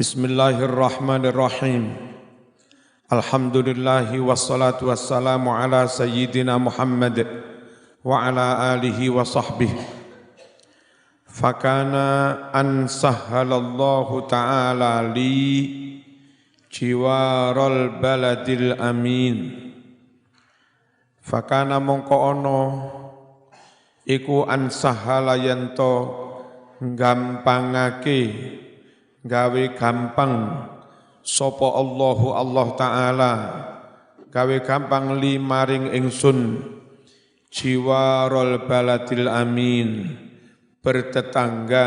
Bismillahirrahmanirrahim. Alhamdulillahi wassalatu wassalamu ala sayyidina Muhammad wa ala alihi wa sahbihi. Fakana an sahhalallahu ta'ala li jiwarul baladil amin. Fakana mongko ono iku an sahhala yanto gampangake gawe gampang sapa Allahu Allah Ta'ala gawe gampang li maring ingsun jiwarul baladil amin, bertetangga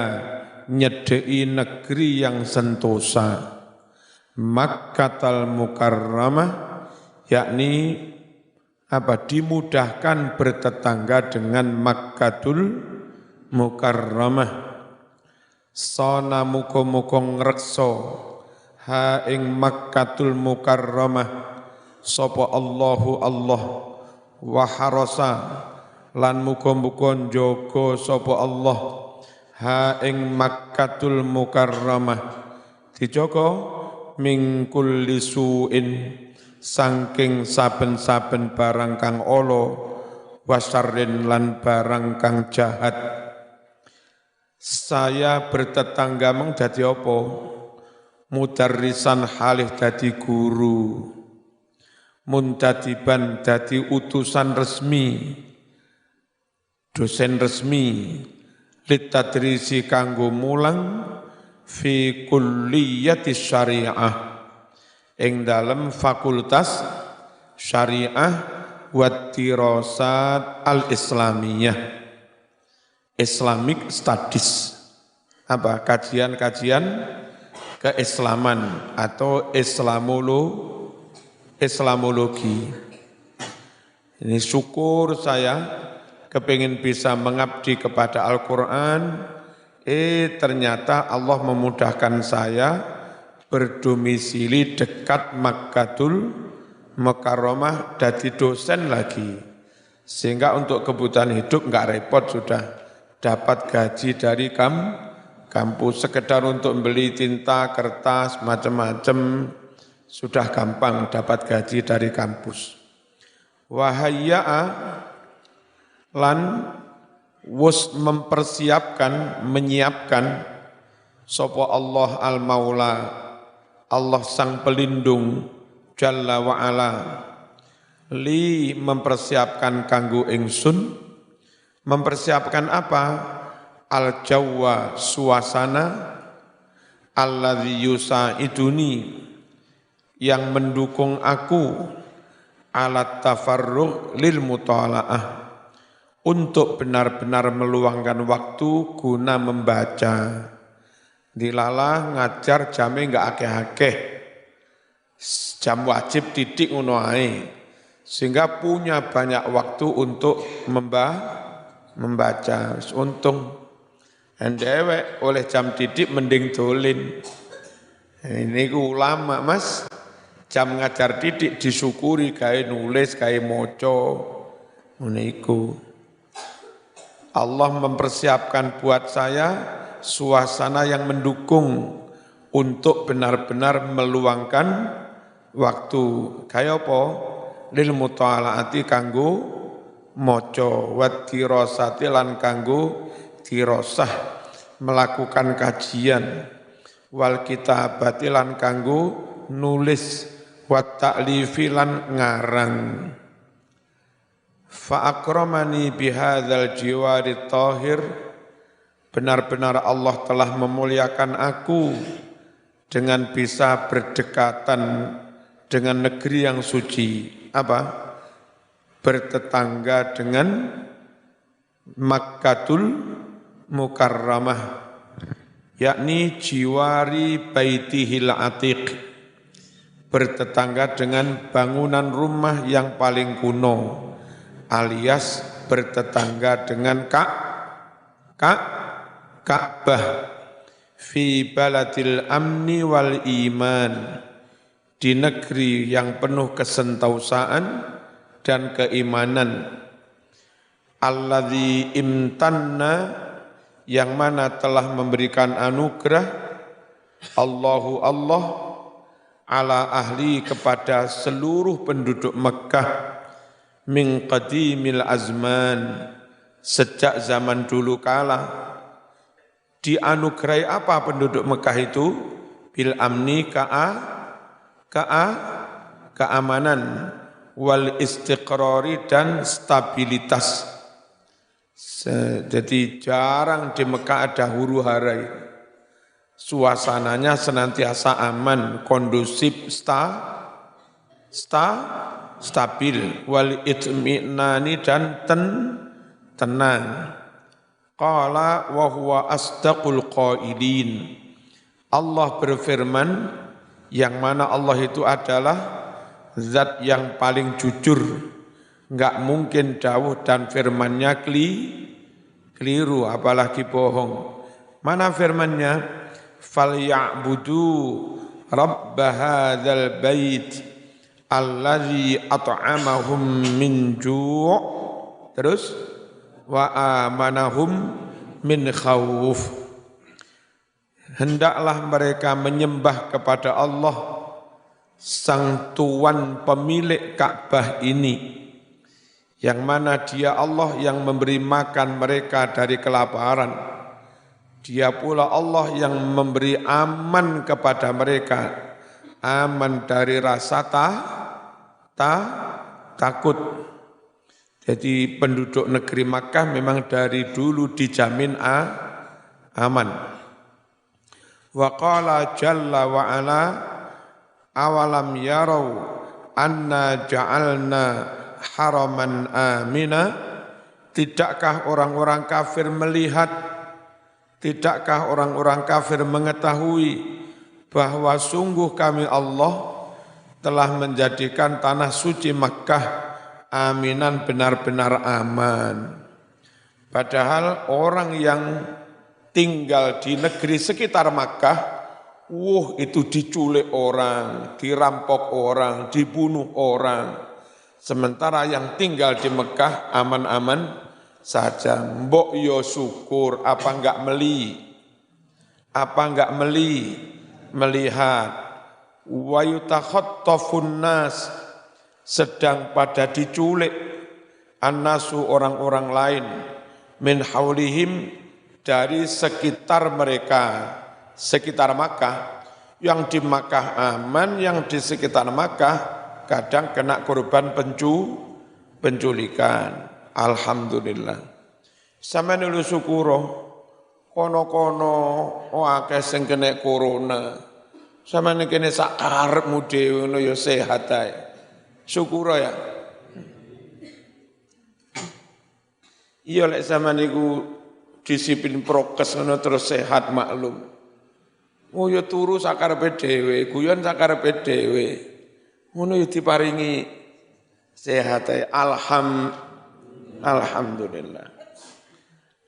nyedeki negeri yang sentosa, Makkatal Mukarramah, yakni dimudahkan bertetangga dengan Makkatul Mukarramah. Sona muka-muka ngrekso ha ing Makkatul Mukarramah sapa Allahu Allah, wa harasa lan muka-muka njaga sapa Allah ha ing Makkatul Mukarramah, dijaga min kulli su'in saking saben-saben barang kang ala, wasarrin lan barang kang jahat. Saya bertetangga meng dadi apa? Mudarrisan halih dadi guru, muntadiban dadi utusan resmi, dosen resmi, litadrisi kanggo mulang fi kulliyati syariah, ing dalem fakultas syariah wa dirasat al-islamiyah, Islamic Studies, kajian-kajian keislaman atau Islamologi. Ini syukur saya kepingin bisa mengabdi kepada Al-Quran, ternyata Allah memudahkan saya berdomisili dekat Makkatul Mukarramah, jadi dosen lagi, sehingga untuk kebutuhan hidup enggak repot, sudah dapat gaji dari kampus, sekedar untuk beli tinta, kertas, macam-macam sudah gampang dapat gaji dari kampus. Wahayya'a lan wus menyiapkan sapa Allah al-Maula, Allah sang pelindung Jalla wa ala, li mempersiapkan kanggo ingsun. Mempersiapkan apa? Al-jawwa, suasana, alladzi yusaiduni, yang mendukung aku, alat tafarruh lil mutalaah, untuk benar-benar meluangkan waktu guna membaca. Dilalah ngajar jame enggak akeh-akeh, jam wajib titik ngono ae, sehingga punya banyak waktu untuk membaca. Untung dewek oleh jam didik mending dolin. Ini ulama mas, jam ngajar didik disyukuri gawe nulis, gawe maca. Niku Allah mempersiapkan buat saya suasana yang mendukung untuk benar-benar meluangkan waktu. Kaya apa? Lil mutalaati kanggo moco, wa dirasati lan kanggo dirasah, melakukan kajian, wal kitabati lan kanggo nulis, wa ta'lifi lan ngarang. Fa akramani bihadzal jiwari tahir, benar-benar Allah telah memuliakan aku dengan bisa berdekatan dengan negeri yang suci. Bertetangga dengan Makkatul Mukarramah, yakni jiwari baitihil atiq, bertetangga dengan bangunan rumah yang paling kuno, alias bertetangga dengan Ka'bah, fi baladil amni wal iman, di negeri yang penuh kesentosaan dan keimanan. Alladzi imtanna, yang mana telah memberikan anugerah Allahu Allah ala ahli kepada seluruh penduduk Mekah min qadimil azman sejak zaman dulu kala. Dianugerahi apa penduduk Mekah itu? Bil amni keamanan wal istiqrari dan stabilitas. Jadi jarang di Mekah ada huru-hara. Suasananya senantiasa aman, kondusif, stabil, wal itminani dan tenang. Qala wa huwa asdaqul qailin. Allah berfirman, yang mana Allah itu adalah zat yang paling jujur, enggak mungkin dawuh dan firman-Nya keliru apalagi bohong. Mana firman-Nya? Falyabudu rabb hadzal bait allazi at'amahum min ju'. Terus wa amanahum min khauf. Hendaklah mereka menyembah kepada Allah, sang tuan pemilik Ka'bah ini, yang mana Dia Allah yang memberi makan mereka dari kelaparan. Dia pula Allah yang memberi aman kepada mereka, aman dari rasa takut. Jadi penduduk negeri Makkah memang dari dulu dijamin aman. Wa qala jalla wa ala awalam yarau anna ja'alna haraman amina. Tidakkah orang-orang kafir melihat, tidakkah orang-orang kafir mengetahui bahwa sungguh kami Allah telah menjadikan tanah suci Makkah aminan benar-benar aman. Padahal orang yang tinggal di negeri sekitar Makkah, itu diculik orang, dirampok orang, dibunuh orang. Sementara yang tinggal di Mekah aman-aman saja. Mbok yo syukur, apa enggak melihat. Wa yutakhattafun nas, sedang pada diculik annasu orang-orang lain min haulihim dari sekitar mereka, sekitar Makkah. Yang di Makkah aman, yang di sekitar Makkah kadang kena korban penculikan. Alhamdulillah. Sampeyan lu syukuro kono-kono akeh sing kena corona. Sampeyan kene sak karepmu dhewe ngono ya sehat ae. Syukur ya. Iya lek sampean niku disiplin prokes ngono terus sehat maklum. Oh ya turu sakarepe dhewe, guyon sakarepe dhewe. Ngono ya diparingi sehat ae. Alhamdulillah.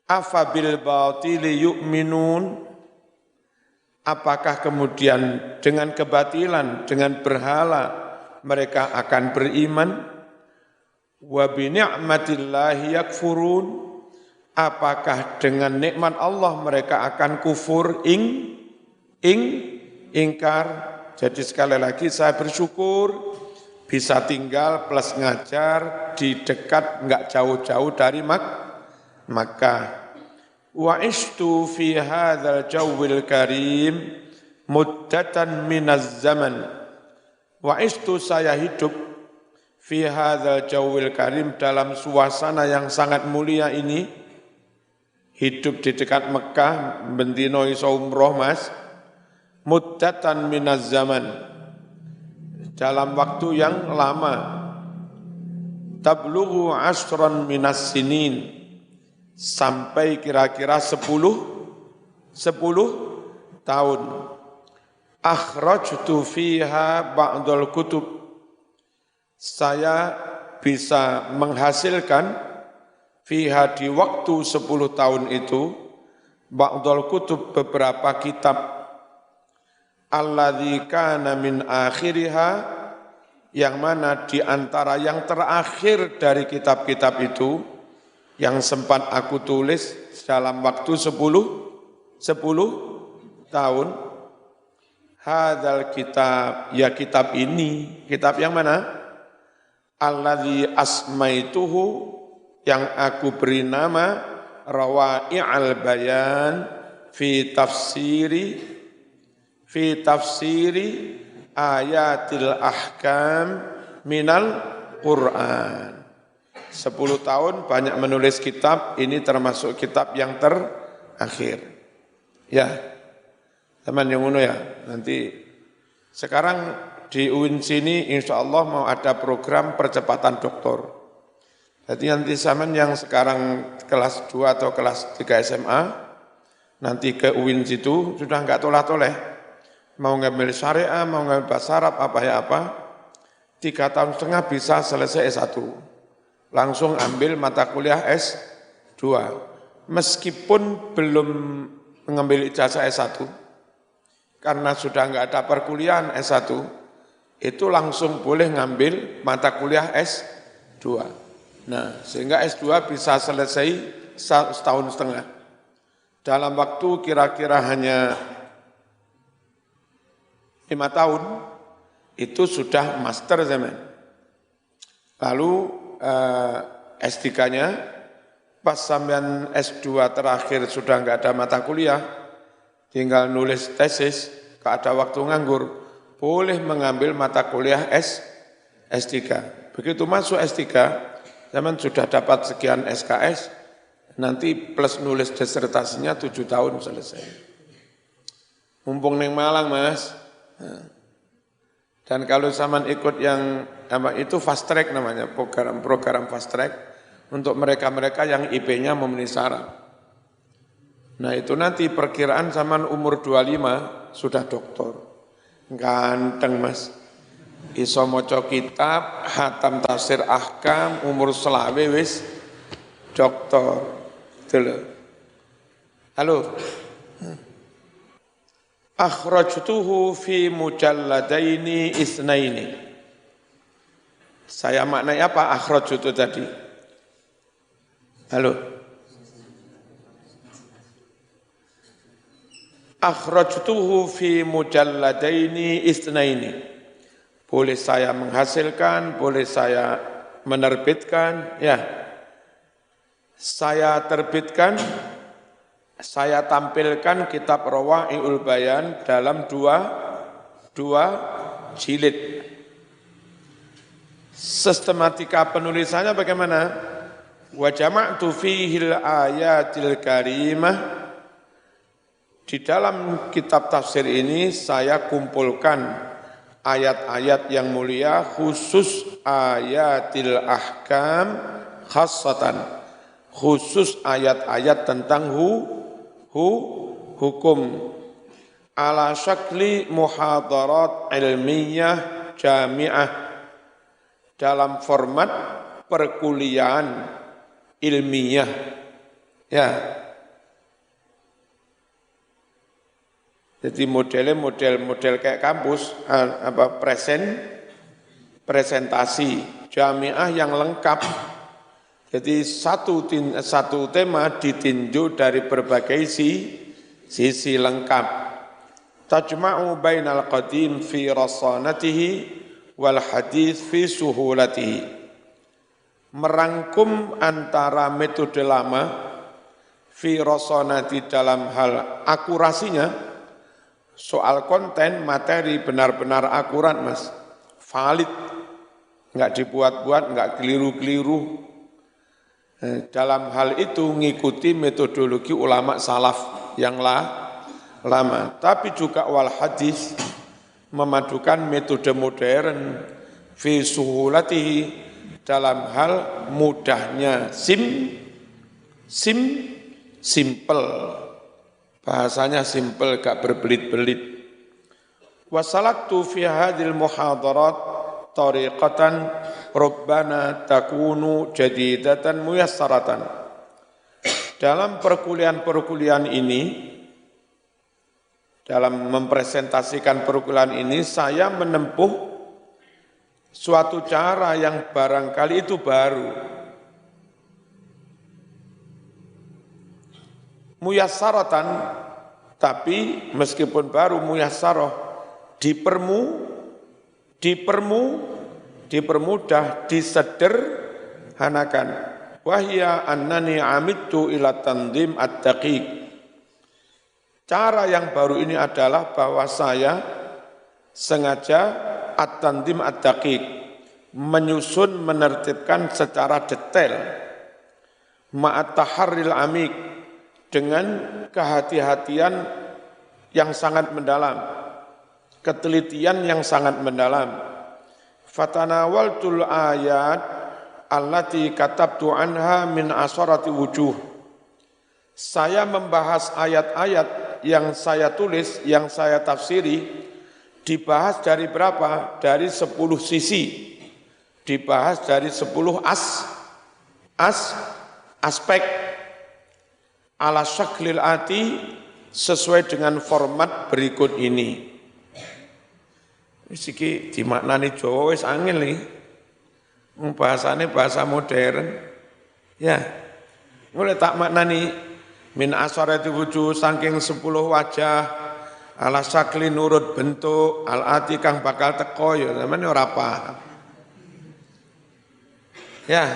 Afa bil batili yu'minun. Apakah kemudian dengan kebatilan, dengan berhala mereka akan beriman? Wa bi ni'matillahi yakfurun. Apakah dengan nikmat Allah mereka akan kufur ingkar? Jadi sekali lagi saya bersyukur bisa tinggal plus ngajar di dekat enggak jauh-jauh dari Makkah. Wa ishtu fi hadzal jawwil karim muddatan minaz zaman. Wa ishtu saya hidup fi hadzal jawwil karim dalam suasana yang sangat mulia ini. Hidup di dekat Mekah, bentino iso umroh Mas. Muddatan minaz zaman. Dalam waktu yang lama. Tablughu asran minas sinin. Sampai kira-kira 10 tahun. Akhrajtu fiha ba'dal kutub. Saya bisa menghasilkan fiha di waktu 10 tahun itu ba'dal kutub beberapa kitab alladzi kana min akhiriha, yang mana di antara yang terakhir dari kitab-kitab itu yang sempat aku tulis dalam waktu 10 tahun, hadzal kitab, ya kitab ini, kitab yang mana? Alladzi asmaituhu, yang aku beri nama Rawai'al Bayan fi tafsiri ayatil ahkam minal Qur'an. 10 tahun banyak menulis kitab, ini termasuk kitab yang terakhir. Ya, teman yang uno ya, nanti sekarang di UIN sini insya Allah mau ada program percepatan doktor. Jadi nanti zaman yang sekarang kelas 2 atau kelas 3 SMA, nanti ke UIN situ sudah enggak toleh-toleh. Mau ngambil syariah, mau ngambil bahasa Arab, apa ya apa, 3,5 tahun bisa selesai S1. Langsung ambil mata kuliah S2. Meskipun belum mengambil ijazah S1, karena sudah enggak ada perkuliahan S1, itu langsung boleh ngambil mata kuliah S2. Nah, sehingga S2 bisa selesai 1,5 tahun. Dalam waktu kira-kira hanya 5 tahun, itu sudah master zaman. Lalu S3-nya, pas sampean S2 terakhir sudah enggak ada mata kuliah, tinggal nulis tesis, enggak ada waktu nganggur, boleh mengambil mata kuliah S3. Begitu masuk S3, zaman sudah dapat sekian SKS, nanti plus nulis disertasinya 7 tahun selesai. Mumpung neng Malang, Mas. Dan kalau zaman ikut yang itu fast track namanya, program fast track untuk mereka-mereka yang IP-nya memenuhi syarat. Nah itu nanti perkiraan zaman umur 25 sudah doktor. Ganteng, Mas. Iso maca kitab, hatam tafsir ahkam, umur selawe wis doktor. Itu loh. Halo. Akhrajtuhu fi mujalladaini isnaini. Saya maknai apa akhrajtu tadi? Halo. Akhrajtuhu fi mujalladaini isnaini. Boleh saya menghasilkan, boleh saya menerbitkan, ya. Saya terbitkan, saya tampilkan kitab Rawai'ul Bayan dalam dua jilid. Sistematika penulisannya bagaimana? Wa jama'tu fihil ayatil karimah. Di dalam kitab tafsir ini saya kumpulkan ayat-ayat yang mulia, khusus ayatil ahkam khassatan, khusus ayat-ayat tentang hukum, ala syakli muhadarat ilmiyah jami'ah, dalam format perkuliahan ilmiah. Ya. Jadi model kayak kampus, presentasi jamiah yang lengkap. Jadi satu tema ditinjau dari berbagai sisi lengkap. Tajma'u bainal qadim fi rasanatihi wal hadis fi suhulatihi. Merangkum antara metode lama fi rasanati dalam hal akurasinya. Soal konten, materi benar-benar akurat, Mas. Valid. Enggak dibuat-buat, enggak keliru-keliru. Dalam hal itu ngikuti metodologi ulama salaf yang lama. Tapi juga wal hadis, memadukan metode modern fi suhulatihi, dalam hal mudahnya, simple. Bahasanya simpel, gak berbelit-belit. Wasalaktu fi hadhil muhadarat tariqatan rubbana takunu jadidatan muyassaratan. Dalam perkuliahan ini, dalam mempresentasikan perkuliahan ini, saya menempuh suatu cara yang barangkali itu baru. Muyassaratan, tapi meskipun baru muyassarah, dipermudah, disederhanakan. Wahya annani amittu ila tanzim at-daqiq. Cara yang baru ini adalah bahwa saya sengaja at-tanzim at-daqiq, menyusun, menertibkan secara detail, ma'at taharril amik, dengan kehati-hatian yang sangat mendalam, ketelitian yang sangat mendalam. Fatanawaltul ayat allati katabtu anha min asharati wujuh. Saya membahas ayat-ayat yang saya tulis, yang saya tafsiri, dibahas dari berapa? Dari 10 sisi. Dibahas dari 10 aspek ala syaklil ati, sesuai dengan format berikut ini. Iki dimaknani Jawa wis angel iki. Bahasane bahasa modern. Ya. Mulai tak maknani min asharati wujuh, saking 10 wajah ala syakli nurut bentuk al ati kang bakal teko ya sampeyan ora paham. Ya.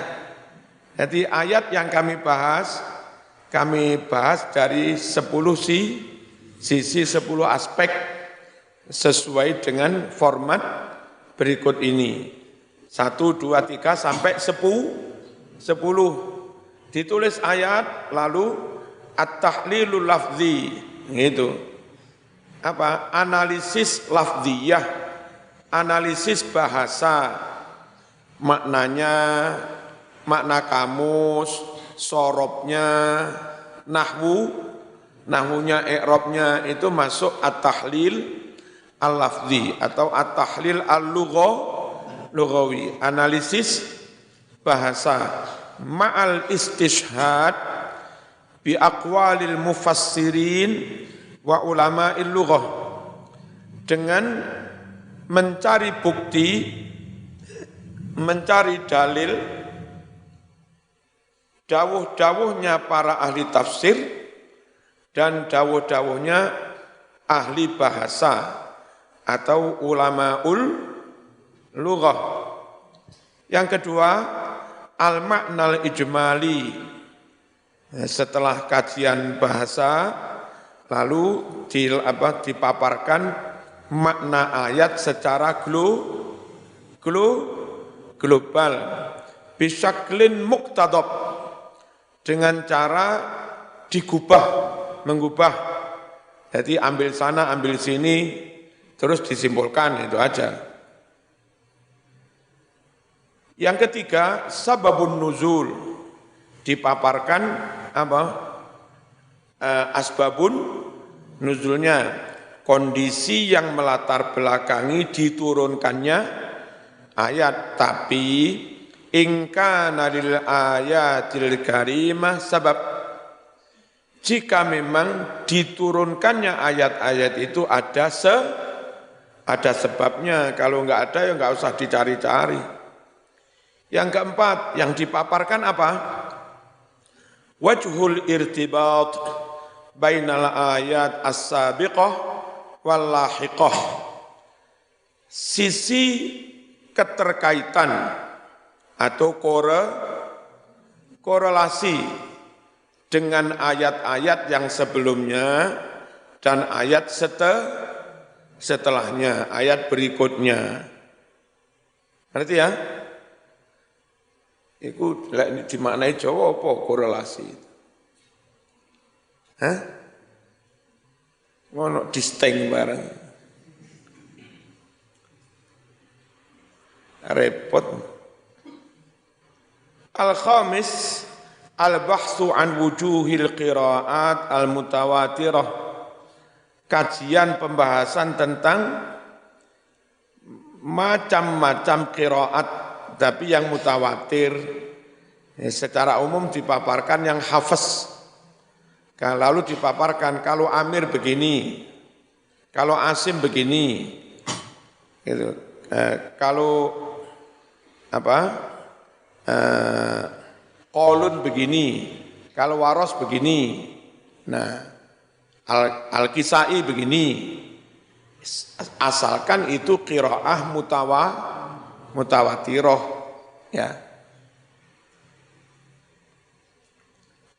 Jadi ayat yang kami bahas dari 10 sisi 10 aspek sesuai dengan format berikut ini. 1, 2, 3 sampai 10. Ditulis ayat lalu at-tahlilul lafzi, gitu. Apa? Analisis lafziyah, analisis bahasa, maknanya, makna kamus, sorobnya, nahwunya, i'rabnya itu masuk at-tahlil al-lafzi atau at-tahlil al-lughawi, analisis bahasa, ma'al istishhad bi aqwalil mufassirin wa ulama'il lughah, dengan mencari bukti, mencari dalil dawuh-dawuhnya para ahli tafsir dan dawuh-dawuhnya ahli bahasa atau ulamaul lughah. Yang kedua, al-ma'nal ijmali. Setelah kajian bahasa, lalu dipaparkan makna ayat secara global, bisyaklin muqtadab, dengan cara mengubah. Jadi ambil sana, ambil sini, terus disimpulkan, itu aja. Yang ketiga, sababun nuzul, dipaparkan asbabun nuzulnya, kondisi yang melatar belakangi diturunkannya ayat. Tapi in kana lil ayatil karimah sabab, jika memang diturunkannya ayat-ayat itu ada sebabnya. Kalau enggak ada ya enggak usah dicari-cari. Yang keempat, yang dipaparkan apa? Wajhul irtibat bainal ayat as-sabiqah wal lahiqah. Sisi keterkaitan atau korelasi dengan ayat-ayat yang sebelumnya dan ayat setelahnya, ayat berikutnya. Ngerti ya? Iku dimaknai Jawa apa korelasi? Hah? Ngono disting bareng. Repot. Al-khamis, al-bahsu an wujuhil qiraat al-mutawatirah. Kajian pembahasan tentang macam-macam qiraat, tapi yang mutawatir. Secara umum dipaparkan yang hafaz. Lalu dipaparkan kalau Amir begini, kalau Asim begini, gitu. Kalau Qalun begini, kalau Waros begini, nah Al-Kisai begini. asalkan itu qiraah mutawatirah, ya.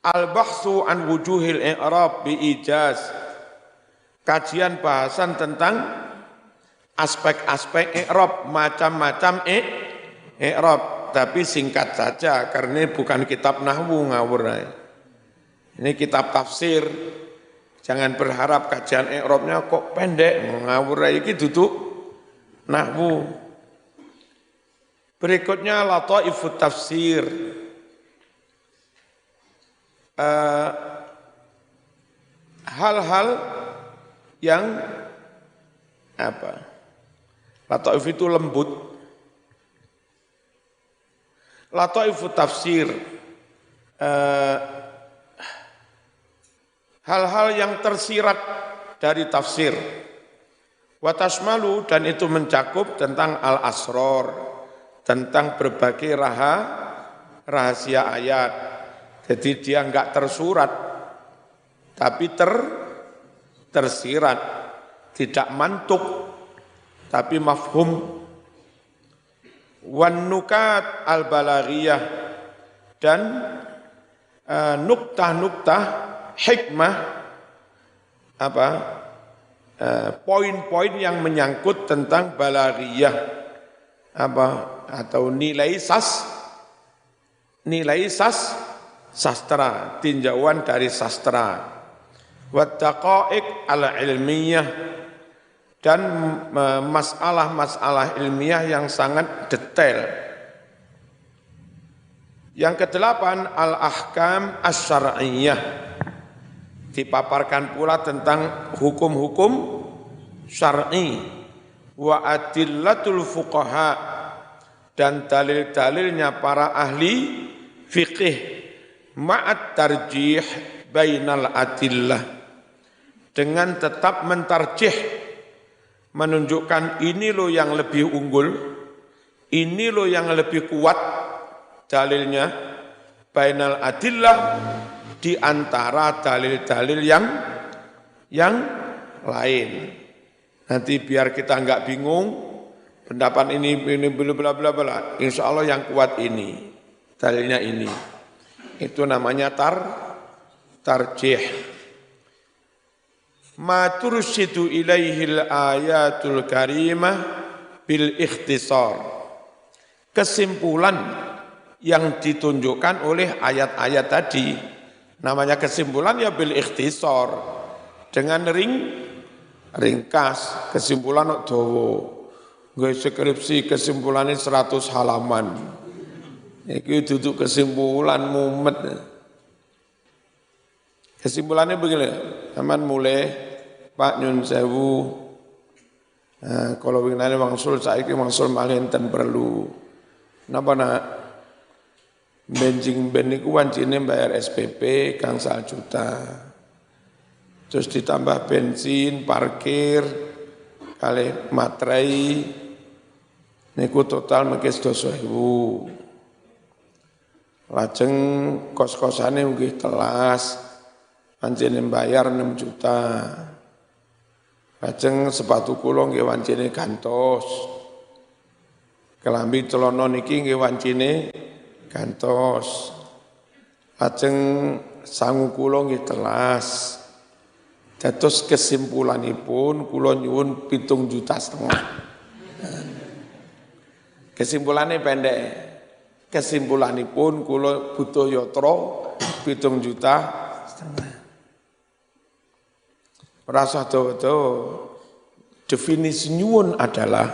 Al-bahtsu an wujuhil i'rab bi ijaz. Kajian bahasan tentang aspek-aspek i'rab, macam-macam i'rab, tapi singkat saja karena bukan kitab nahwu ngawur. Ini kitab tafsir. Jangan berharap kajian i'rabnya kok pendek, ngawur iki duduk nahwu. Berikutnya lataifut tafsir. Hal-hal yang apa? Lataif itu lembut. Lataifut tafsir. Hal-hal yang tersirat dari tafsir. Wa tashmalu, dan itu mencakup tentang al-asror, tentang berbagai rahasia ayat. Jadi dia enggak tersurat, tapi tersirat, tidak mantuk, tapi mafhum. Wan nukat al-balaghiyah, dan nuktah-nuktah hikmah, poin-poin yang menyangkut tentang balaghiyah, atau nilai sastra, tinjauan dari sastra. Wattaqa'iq al-ilmiyah, dan masalah-masalah ilmiah yang sangat detail. Yang kedelapan, al-ahkam asy-syar'iyyah, dipaparkan pula tentang hukum-hukum syar'i. Wa adillatul fuqaha, dan dalil-dalilnya para ahli fiqih. Ma'at tarjih bainal adillah, dengan tetap mentarjih, menunjukkan ini loh yang lebih unggul, ini loh yang lebih kuat dalilnya, bainal adillah, di antara dalil-dalil yang lain. Nanti biar kita enggak bingung, pendapat ini bla bla bla, insya Allah yang kuat ini, dalilnya ini. Itu namanya tarjih. Ma tursyidu ilaihil ayatul karimah bil ikhtisar. Kesimpulan yang ditunjukkan oleh ayat-ayat tadi, namanya kesimpulan ya bil ikhtisar, dengan ringkas. Kesimpulan dawa, nggak skripsi kesimpulannya 100 halaman. Itu duduk kesimpulan mumet. Kesimpulannya begini, aman mulai Pak Nyun Sewu, kalau winane wangsul saiki wangsul malih enten perlu. Napa nak benjing ben niku wancine bayar SPP gangsal juta. Terus ditambah bensin, parkir, kali materai, niku total mengke 200.000. Lajeng kos-kosane nggih telas, wancine bayar 6 juta. Lajeng sepatu kula nggih wancine gantos. Kelambi celana niki nggih wancine gantos. Lajeng sangu kula nggih telas. Dados kesimpulanipun kula nyuwun 7,5 juta. Kesimpulannya pendek. Kesimpulanipun kula butuh yatra 7,5 juta. Rasa dawa-dawa, definisi nyuwun adalah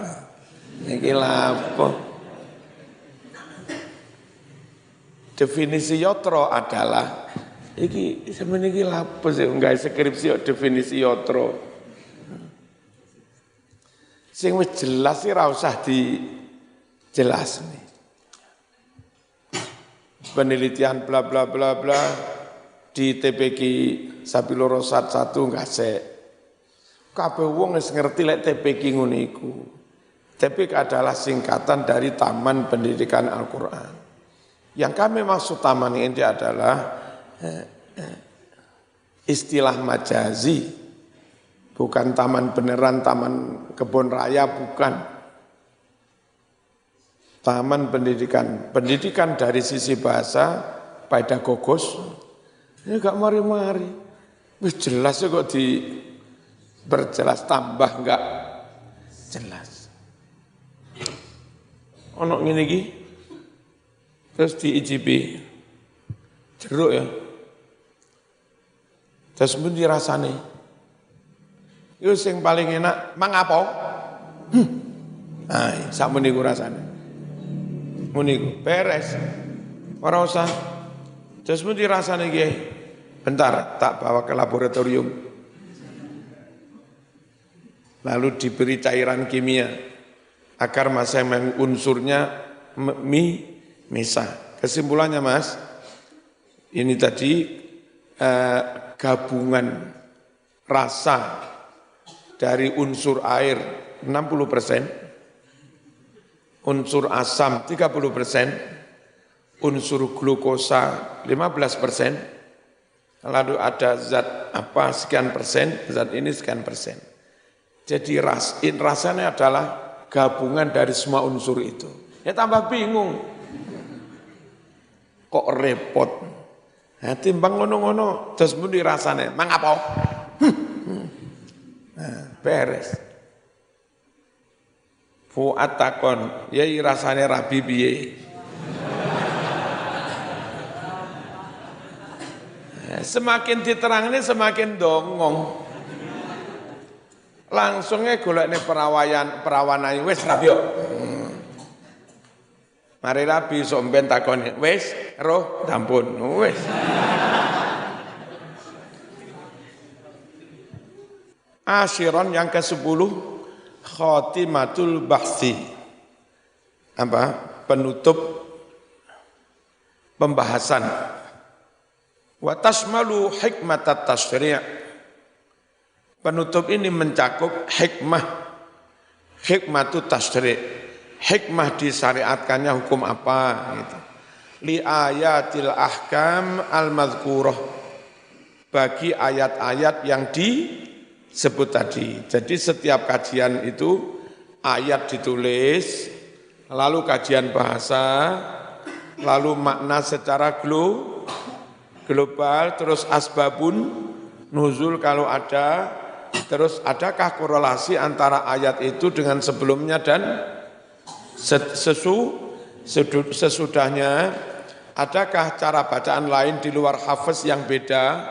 iki lapo. Definisi yatra adalah iki sampeyan iki lapo sih nggawe skripsi definisi yatra. Sing wis jelas sih ora usah dijelasne. Penelitian bla bla bla bla di TPQ Sapiloro Sat 1 ngasek. Kabeh wong wis ngerti lek TPQ ngono iku. TPQ adalah singkatan dari Taman Pendidikan Al-Qur'an. Yang kami maksud taman ini adalah istilah majazi Bukan taman beneran, taman kebun raya, bukan. Taman pendidikan. Pendidikan dari sisi bahasa, pedagogos, ini gak mari-mari. Wih jelas kok diperjelas, tambah enggak jelas. Ono ngene iki, terus diicipi, jeruk ya. Terus pun dirasane. Itu yang paling enak, mang apa? Nah, sakmu niku rasane. Muniku beres. Ora usah. Terus pun dirasane iki. Bentar, tak bawa ke laboratorium. Lalu diberi cairan kimia agar masing-masing unsurnya misah. Kesimpulannya Mas, ini tadi gabungan rasa dari unsur air 60%, unsur asam 30%, unsur glukosa 15%, lalu ada zat apa sekian persen, zat ini sekian persen. Jadi rasanya adalah gabungan dari semua unsur itu. Ya tambah bingung, kok repot. Nah, timbang ngono-ngono, terus pun dirasanya, mang apa? Nah, beres. Fuat takon, yai rasane rabi piye? Semakin diterangin semakin dongong. Langsungnya golekne perawanan wis rabi yo. Mari rabi sok ben takon, wis roh dampun, wis. Asyiron yang ke-10 khatimatul bahsi. Apa? Penutup pembahasan. Wa tashmalu hikmatat tasyri'. Penutup ini mencakup hikmatut tasyri'. Hikmah disyariatkannya hukum apa gitu. Li ayatil ahkam al-madhkurah. Bagi ayat-ayat yang disebut tadi. Jadi setiap kajian itu ayat ditulis, lalu kajian bahasa, lalu makna secara global, terus asbabun nuzul kalau ada, terus adakah korelasi antara ayat itu dengan sebelumnya dan sesudahnya, adakah cara bacaan lain di luar hafiz yang beda,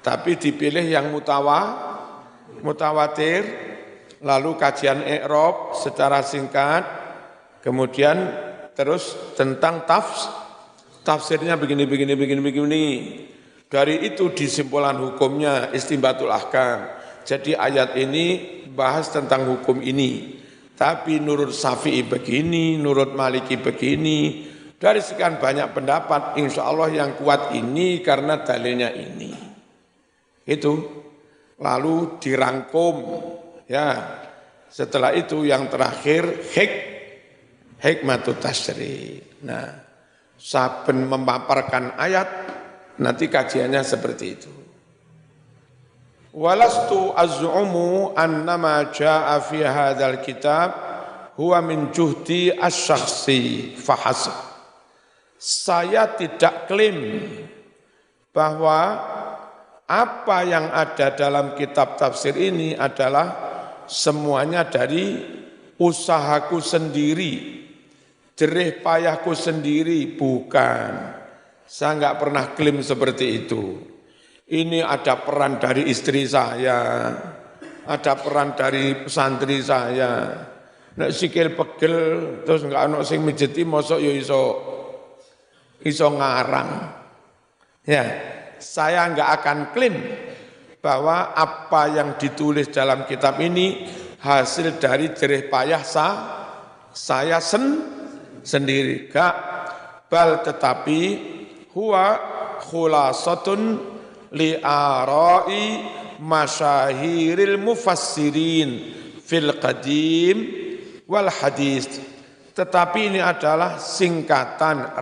tapi dipilih yang mutawatir, lalu kajian i'rab secara singkat, kemudian terus tentang tafsirnya begini. Dari itu disimpulan hukumnya istinbatul ahkam. Jadi ayat ini bahas tentang hukum ini. Tapi nurut Syafi'i begini, nurut Maliki begini. Dari sekian banyak pendapat, insya Allah yang kuat ini karena dalilnya ini. Itu. Lalu dirangkum, ya. Setelah itu yang terakhir hikmatut tasyri'. Nah, saben memaparkan ayat, nanti kajiannya seperti itu. Walastu az'umu annama jaa'a fi hadzal kitab huwa min juhdi asy-syakhsi fahasb. Saya tidak klaim bahwa apa yang ada dalam kitab tafsir ini adalah semuanya dari usahaku sendiri, jerih payahku sendiri, bukan. Saya enggak pernah klaim seperti itu. Ini ada peran dari istri saya, ada peran dari santri saya. Nek sikil pegel terus enggak ono sing mijeti mosok yo iso ngarang. Ya, saya enggak akan klaim bahwa apa yang ditulis dalam kitab ini hasil dari jerih payah saya sendiri. Enggak, bal tetapi huwa khulasatun li arai masyahiril mufassirin fil qadim wal hadis. Tetapi ini adalah singkatan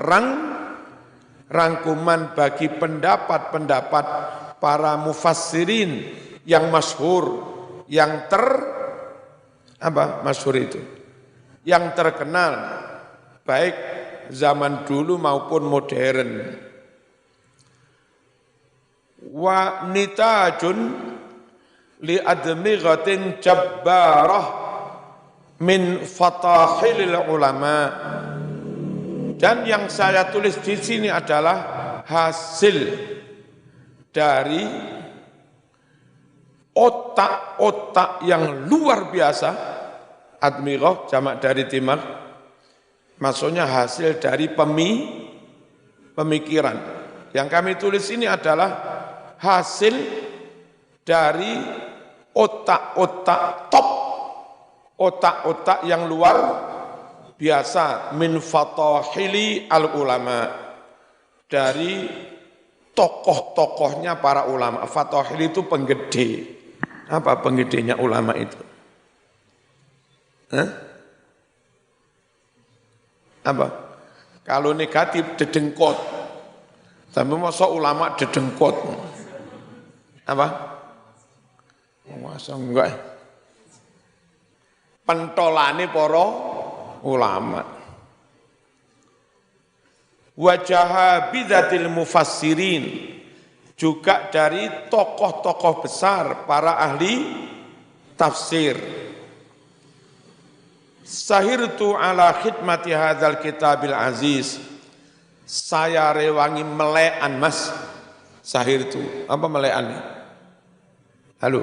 rangkuman bagi pendapat-pendapat para mufassirin yang masyhur yang masyhur itu, yang terkenal baik zaman dulu maupun modern. Wa nitajun li admighatin jabbarah min fatahilil ulama. Dan yang saya tulis di sini adalah hasil dari otak-otak yang luar biasa. Admighah jamak dari dimag, maksudnya hasil dari pemikiran. Yang kami tulis ini adalah hasil dari otak-otak top, otak-otak yang luar biasa, min fatahili al-ulama, dari tokoh-tokohnya para ulama. Fatahili itu penggede. Apa penggedenya ulama itu? Apa? Kalau negatif dedengkot. Tapi masa ulama dedengkot. Apa? Masa enggak? Pentolane para ulama. Wajah bidatil mufassirin, juga dari tokoh-tokoh besar para ahli tafsir. Sahirtu ala khidmati hadzal kitabil aziz. Saya rewangi melekan mas. Sahirtu, apa melekan? Halo?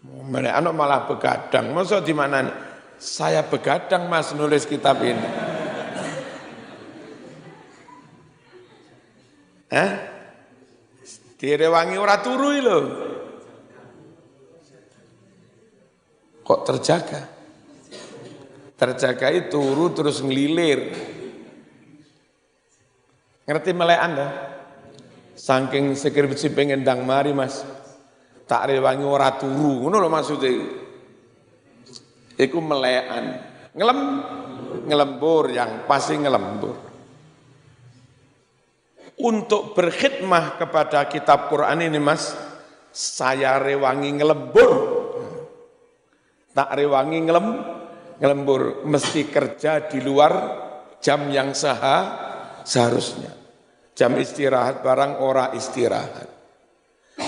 Melekan malah begadang. Masa di mana? Saya begadang mas nulis kitab ini. Direwangi ora turu lho. Kok terjaga? Terjaga itu turu terus ngelilir. Ngerti melek Anda? Saking skripsi pengen ndang mari mas. Tak rewangi ora turu, ngono lho maksudnya. Iku melekan. Ngelembur yang pasti ngelembur. Untuk berkhidmah kepada kitab Quran ini mas, saya rewangi ngelembur. Tak rewangi ngelembur, mesti kerja di luar jam yang seharusnya. Jam istirahat barang ora istirahat.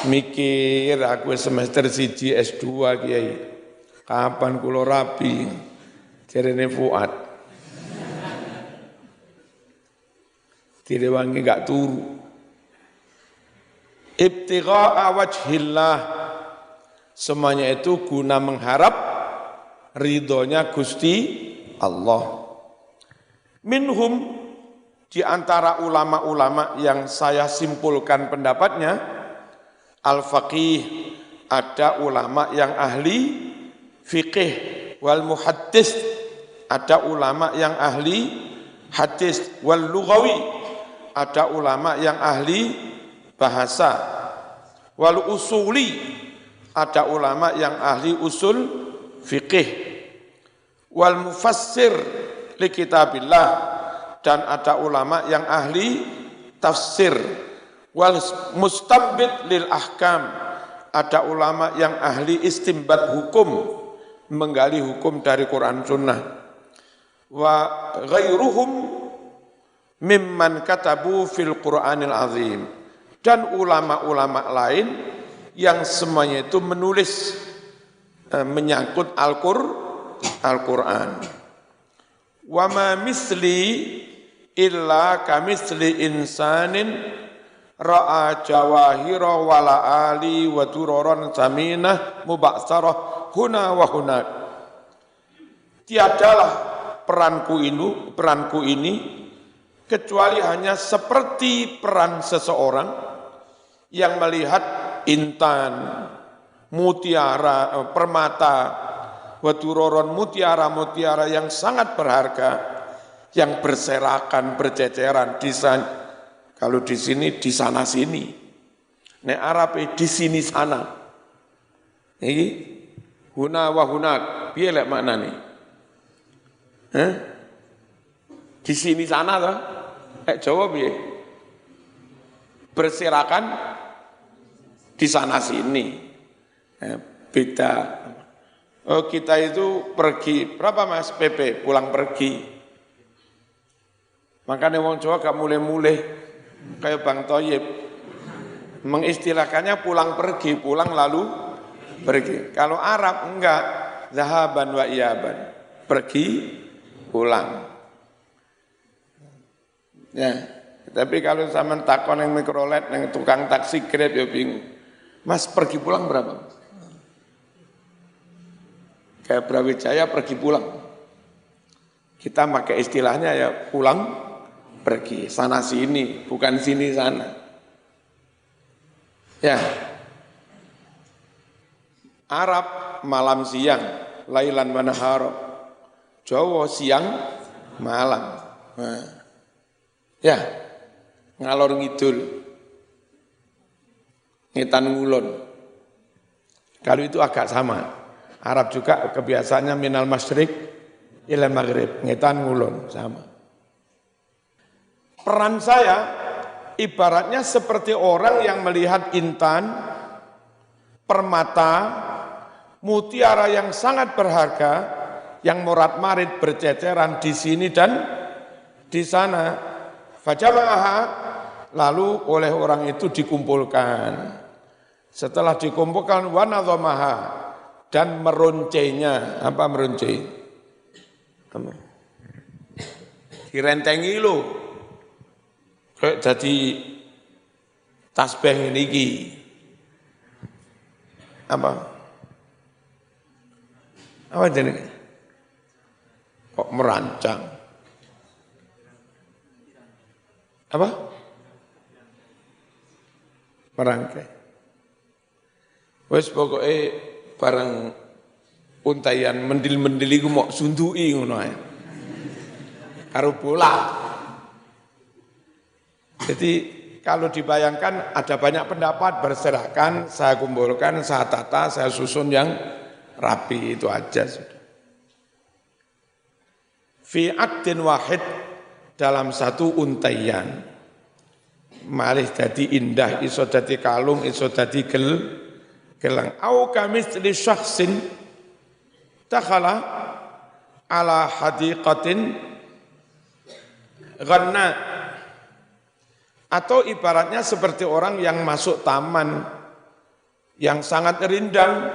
Mikir aku semester 1 S2 kiai. Kapan kula rapi? Jarene Fuad. Direwangi gak turu. Ibtigha'a wajhillah. Semuanya itu guna mengharap ridhonya Gusti Allah. Minhum, di antara ulama-ulama yang saya simpulkan pendapatnya, al-faqih, ada ulama yang ahli fiqih, wal muhaddis, ada ulama yang ahli hadis, wal lughawi, ada ulama yang ahli bahasa, wal usuli, ada ulama yang ahli usul fiqih, wal mufassir li kitabillah, dan ada ulama yang ahli tafsir, wal mustambat lil ahkam, ada ulama yang ahli istimbat hukum, menggali hukum dari Quran Sunnah, wa ghairuhum mimman katabu fil Qur'anil azim, dan ulama-ulama lain yang semuanya itu menulis menyangkut Al-Qur'an. Wa ma misli illa kamisli insanin ra'a jawahira wala ali wa duroron saminah mubaksarah huna wa hunak. Tiadalah peranku ini kecuali hanya seperti peran seseorang yang melihat intan, mutiara, permata, waduroron, mutiara-mutiara yang sangat berharga, yang berserakan, berceceran, kalau di sini, di sana sini. Nek Arab di sini sana. Ini huna wa hunak, piye lek maknane? Di sini sana toh? Jawa piye? Berserakan di sana sini. Beda. Oh, kita itu pergi, berapa Mas PP? Pulang pergi. Makanya wong Jawa gak mulai-mulai, kayak Bang Toyib. Mengistilahkannya pulang pergi, pulang lalu pergi. Kalau Arab enggak, zahaban wa iyaban. Pergi, pulang. Ya, tapi kalau sama takon yang mikrolet, yang tukang taksi Grab ya bingung. Mas pergi pulang berapa? Kayak Brawijaya pergi pulang. Kita pakai istilahnya ya pulang pergi, sana sini, bukan sini sana. Ya. Arab malam siang, lailan wa nahar. Jawa siang malam. Nah. Ya. Ngalor ngidul. Ngetan ngulon. Kalau itu agak sama. Arab juga kebiasaannya minal masyriq ila maghrib, ngetan ngulon sama. Peran saya ibaratnya seperti orang yang melihat intan, permata, mutiara yang sangat berharga, yang morat-marit berceceran di sini dan di sana. Fajama'aha, lalu oleh orang itu dikumpulkan. Setelah dikumpulkan wanadhamaha, dan meruncainya. Apa meruncai? Direntengi lo. Kayak jadi tasbih ini. Apa? Apa jadi? Kok merancang? Apa? Merangkai. Wes pokoknya barang untayan mendil-mendil iku mok sunduki ngono ae. Karo bola. Jadi kalau dibayangkan ada banyak pendapat berserakan, saya kumpulkan, saya tata, saya susun yang rapi, itu aja sudah. Fi aqdin wahid, dalam satu untayan. Malih dadi indah, iso dadi kalung, iso dadi gelang. Au kamitsli syakhsin takhala ala hadiqatin ghanna, atau ibaratnya seperti orang yang masuk taman yang sangat rindang,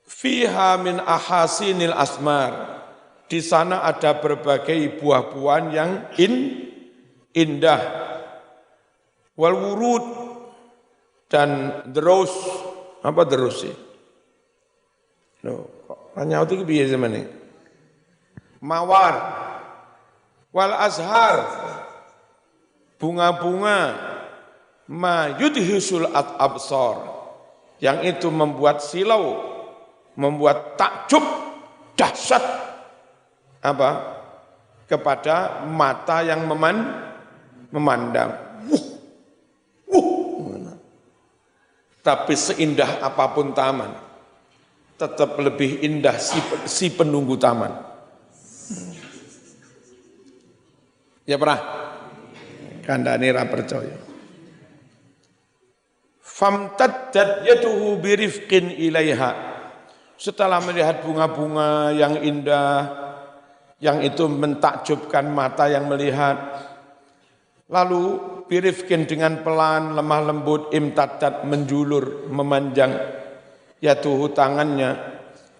fiha min ahasinil asmar, di sana ada berbagai buah-buahan yang indah, wal wurud, dan terus apa terus sih? Loh, kok nyauti ki piye zamane? Mawar, wal azhar, bunga-bunga, ma yudhisul absar, yang itu membuat silau, membuat takjub, dahsyat apa? Kepada mata yang memandang. Tapi seindah apapun taman, tetap lebih indah si penunggu taman. Ya pernah? Kandhane ra percaya. Famtaddat yaduhu birifqin ilaiha. Setelah melihat bunga-bunga yang indah, yang itu mentakjubkan mata yang melihat, lalu birifkin dengan pelan, lemah lembut, imtaddat menjulur, memanjang, yatuhu tangannya,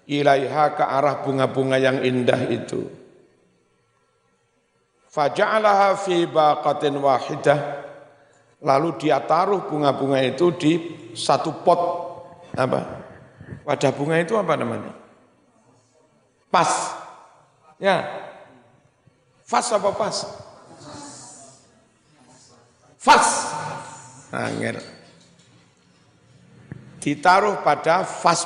ilaiha ke arah bunga-bunga yang indah itu. Faja'alaha fi baqatin wahidah, lalu dia taruh bunga-bunga itu di satu pot. Apa? Wadah bunga itu apa namanya? Pas. Ya. Vas apa pas? Vas. Angger. Ditaruh pada vas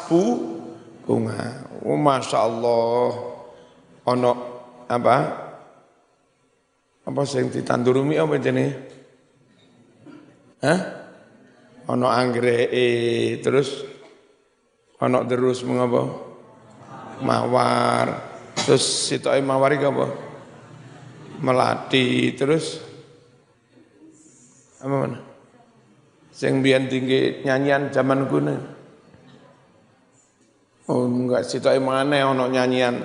bunga. Oh, Masya Allah. Ono apa? Apa sing ditandurumi apa jenenge? Hah? Ono anggreke, terus ono terus mengapa? Mawar. Terus sitoke mawar iki apa? Melati, terus apa mana? Sing biyen tinggi nyanyian zaman kuno. Oh enggak, sitoke maneh ono nyanyian.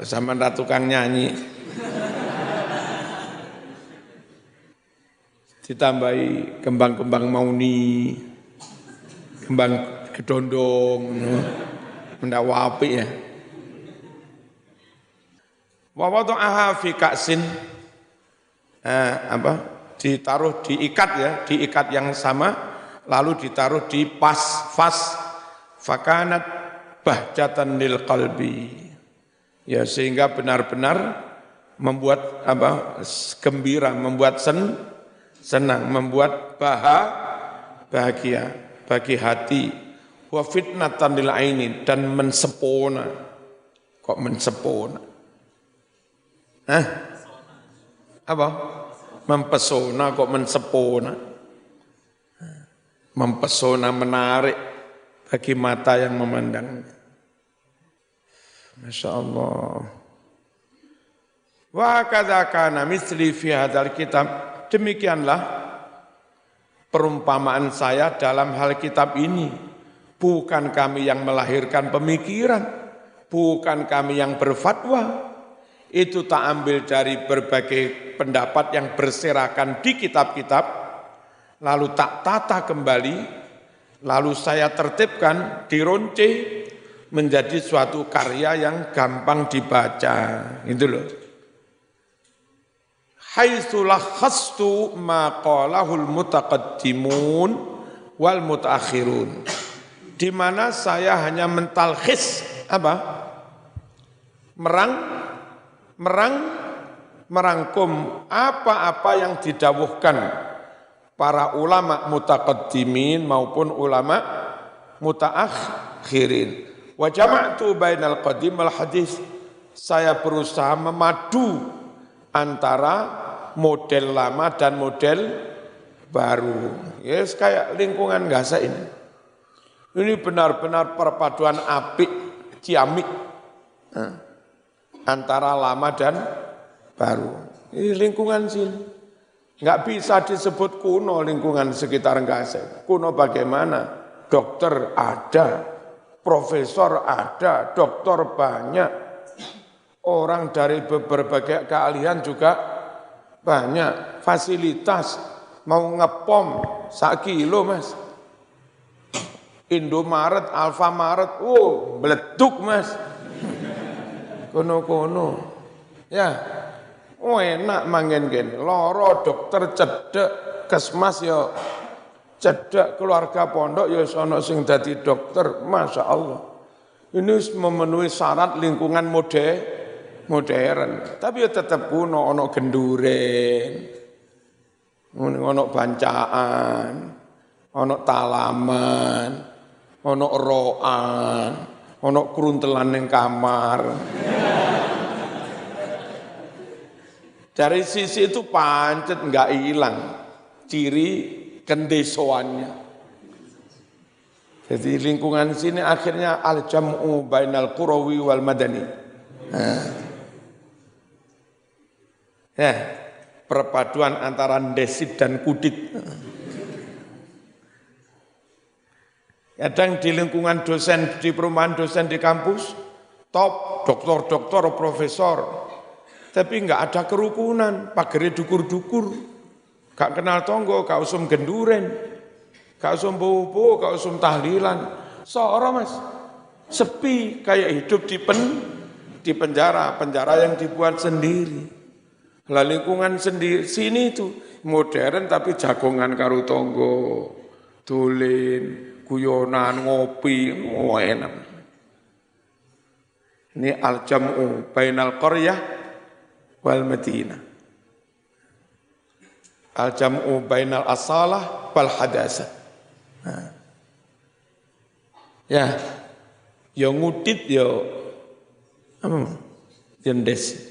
Zaman ra tukang nyanyi. Ditambahi kembang-kembang mauni, kembang gedondong, mendak apik ya. Wa wada'aha fi ka'sin, ditaruh diikat ya, diikat yang sama, lalu ditaruh di vas, fakanat bahjatan lil qalbi. Ya sehingga benar-benar membuat gembira, membuat senang, membuat bahagia bagi hati. Wa fitnatan lil aini, dan mensepona. Kok mensepona? Apa? Mempesona kok mensepona? Mempesona, menarik bagi mata yang memandangnya. Masya Allah. Wa kadza kana misli fi hadzal kitab. Demikianlah perumpamaan saya dalam hal kitab ini. Bukan kami yang melahirkan pemikiran, bukan kami yang berfatwa. Itu tak ambil dari berbagai pendapat yang berserakan di kitab-kitab, lalu tak tata kembali, lalu saya tertibkan, dironce menjadi suatu karya yang gampang dibaca. Itu loh. Haitsu lakhastu ma qalahul mutaqaddimun wal mutaakhirun. Di mana saya hanya mentalkhis merangkum apa-apa yang didawuhkan para ulama mutaqaddimin maupun ulama mutaakhirin. Wa jama'tu bainal qadim wal hadis. Saya berusaha memadu antara model lama dan model baru. Yes, kayak lingkungan Gaza ini. Ini benar-benar perpaduan apik, ciamik. Antara lama dan baru. Ini lingkungan sini. Enggak bisa disebut kuno lingkungan sekitar Gaza. Kuno bagaimana? Dokter ada, profesor ada, dokter banyak. Orang dari berbagai keahlian juga banyak. Fasilitas mau ngepom 1 kilo mas. Indomaret, Alfamaret, beleduk mas. Kono-kono. Ya, enak mangen gini. Loro dokter cedek, kesmas ya cedek, keluarga pondok ya sono sing dadi dokter. Masya Allah. Ini memenuhi syarat lingkungan modern. Tapi ya tetap kuno, ono genduren, ono bancaan, ono talaman, ono roan, ono keruntelan ning kamar. Dari sisi itu pancet enggak hilang ciri kendesoannya. Jadi lingkungan sini akhirnya al-jam'u bainal qurawi wal madani. Perpaduan antara desit dan kudit. Kadang di lingkungan dosen, di perumahan dosen di kampus, top, doktor, profesor. Tapi enggak ada kerukunan, pagere dukur-dukur. Gak kenal tonggo, gak usum genduren, gak usum bobo, gak usum tahlilan. Seorang mas, sepi kayak hidup di penjara yang dibuat sendiri. Lah lingkungan sendiri sini itu modern tapi jagongan karo tonggo, dolen, guyonan, ngopi, enak. Ini al-jam'u bainal qaryah wal Madinah. Al-jam'u bainal asalah wal hadasah. Ya, yang ngudit ya jendes.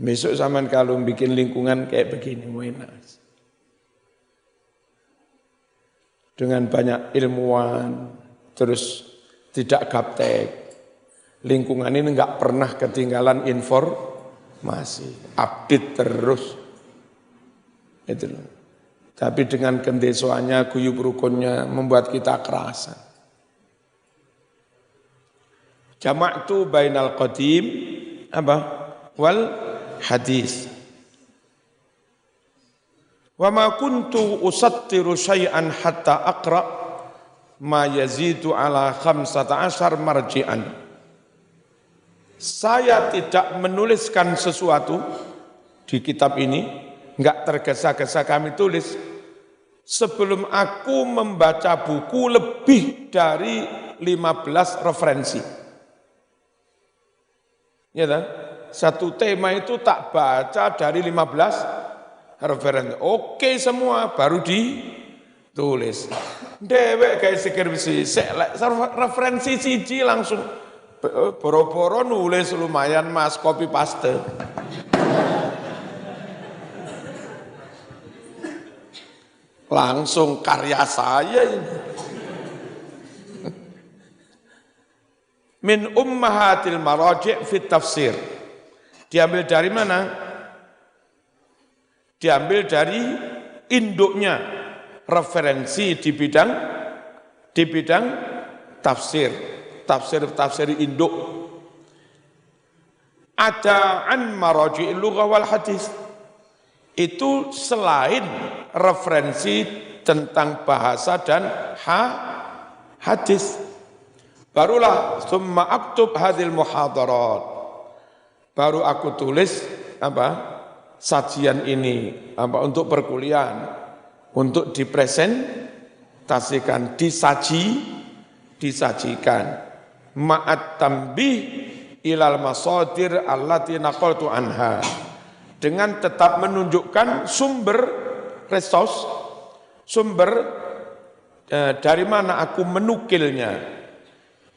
Besok zaman kalau bikin lingkungan kayak begini, enak. Dengan banyak ilmuwan, terus tidak gaptek. Lingkungan ini enggak pernah ketinggalan informasi, update terus. Itu loh. Tapi dengan kendesoannya, guyub rukunnya membuat kita kerasan. Jama'tu bainal qadim wal hadis. Wa ma kuntu usattiru syai'an hatta aqra ma yazidu ala 15 marji'an. Saya tidak menuliskan sesuatu di kitab ini, enggak tergesa-gesa kami tulis, sebelum aku membaca buku lebih dari 15 referensi. Ya kan? Satu tema itu tak baca dari 15 referensi. Oke semua, baru ditulis. Dewek kayak skripsi, referensi siji langsung boro-boro nulis lumayan mas, copy paste. Langsung karya saya ini. Min ummahatil maraji' fit tafsir. Diambil dari mana? Diambil dari induknya referensi di bidang tafsir induk. Ada an maraji'il lughah wal hadis. Itu selain referensi tentang bahasa dan hadis. Barulah summa aktub hadil muhadarat. Baru aku tulis sajian ini untuk perkuliahan, untuk dipresentasikan, disajikan. Ma'at tambih ilal masadir allati naqaltu anha. Dengan tetap menunjukkan sumber resource, dari mana aku menukilnya.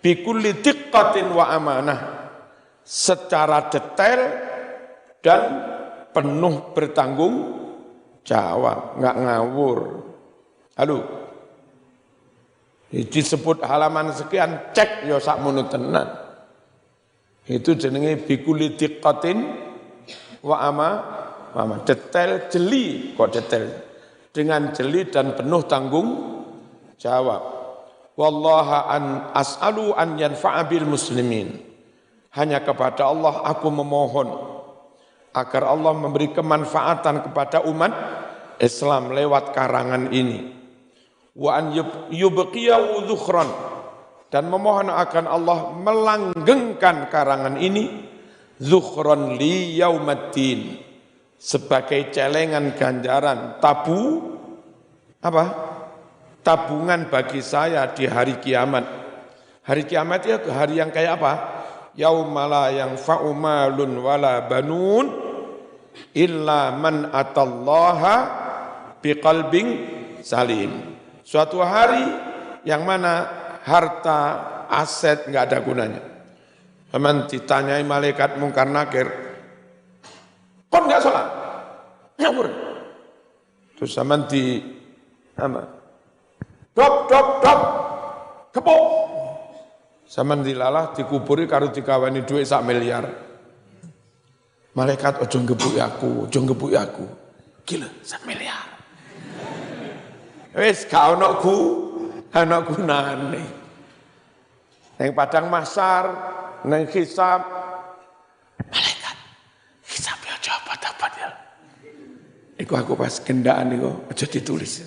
Bikulli diqqatin wa amanah, secara detail dan penuh bertanggung jawab, enggak ngawur. Halo, disebut halaman sekian, cek ya sakmono tenan. Itu jenenge bikulli diqqatin wa amanah, detail jeli, kok detail, dengan jeli dan penuh tanggung jawab. Wallaha an as'alu an yanfa'a bil muslimin. Hanya kepada Allah aku memohon agar Allah memberi kemanfaatan kepada umat Islam lewat karangan ini. Wa an yubqiya dhukhran, dan memohon akan Allah melanggengkan karangan ini dhukhran li yaumaddin, sebagai celengan ganjaran tabungan bagi saya di hari kiamat. Hari kiamat itu hari yang kayak apa? Yaumala yang yanfa'u malun wala banun illa man atallaha biqalbin salim. Suatu hari yang mana harta, aset enggak ada gunanya. Aman ditanyai malaikat mungkar nakir, kon enggak sholat? Ngawur. Terus aman dop, kepuk. Saman dilalah dikuburi karo dikawani duit 1 miliar. Malaikat ojo ngebuk aku. Gila, 1 miliar. Wis gak ono gunane. Neng padang mahsyar, neng hisab, malaikat hisab ya apa ya. Iku aku pas gendaan iku aja ditulis.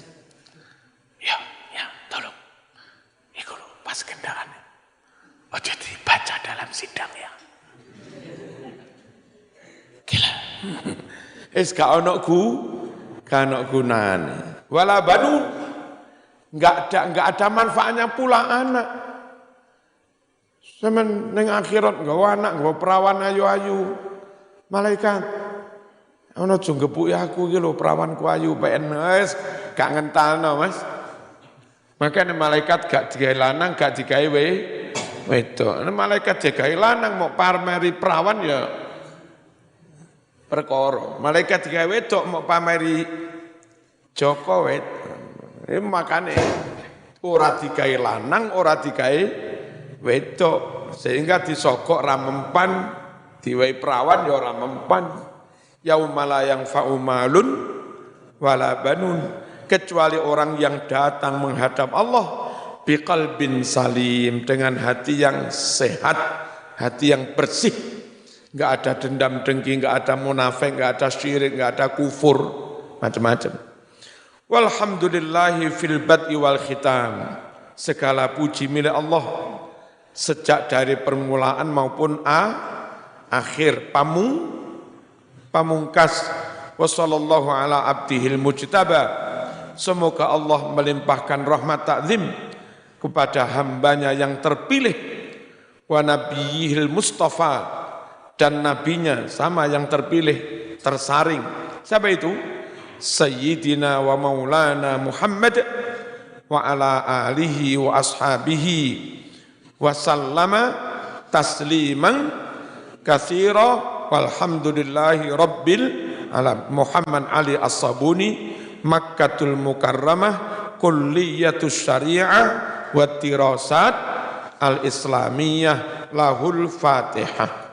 Kendaan, ojo dibaca dalam sidang ya. Gila. Gak ono gunane. Wala banun, enggak ada manfaatnya pula anak. Semen ning akhirat nggawa anak, nggawa perawan ayu-ayu. Malaikat ono aja nggebuk aku iki lho, perawanku ayu PN wis gak ngentalno, Mas. Makanya malaikat gak digawe lanang, gak digawe wedok. Malaikat digawe lanang mau pameri perawan ya perkara. Malaikat digawe wedok mau pameri Joko wedok. Makanya ora digawe lanang, ora digawe wedok, sehingga disogok ra mempan, diwehi perawan ya ora mempan. Yaumala yang fa'u malun wala banun kecuali orang yang datang menghadap Allah biqalbin salim, dengan hati yang sehat, hati yang bersih, enggak ada dendam dengki, enggak ada munafik, enggak ada syirik, enggak ada kufur, macam-macam. Walhamdulillahi fil bad'i wal khitam. Segala puji milik Allah sejak dari permulaan maupun akhir, pamungkas. Wassallallahu ala abdihil mujtaba. Semoga Allah melimpahkan rahmat takzim kepada hambanya yang terpilih, wa nabiyihil mustafa, dan nabinya sama yang terpilih, tersaring. Siapa itu? Sayyidina wa maulana Muhammad wa ala alihi wa ashabihi wa sallama tasliman katsira walhamdulillahi rabbil alam. Muhammad Ali As-Sabuni, Makkatul Mukarramah, Kulliyatus Syariah wa Tirasat Al-Islamiyah, lahul Fatihah.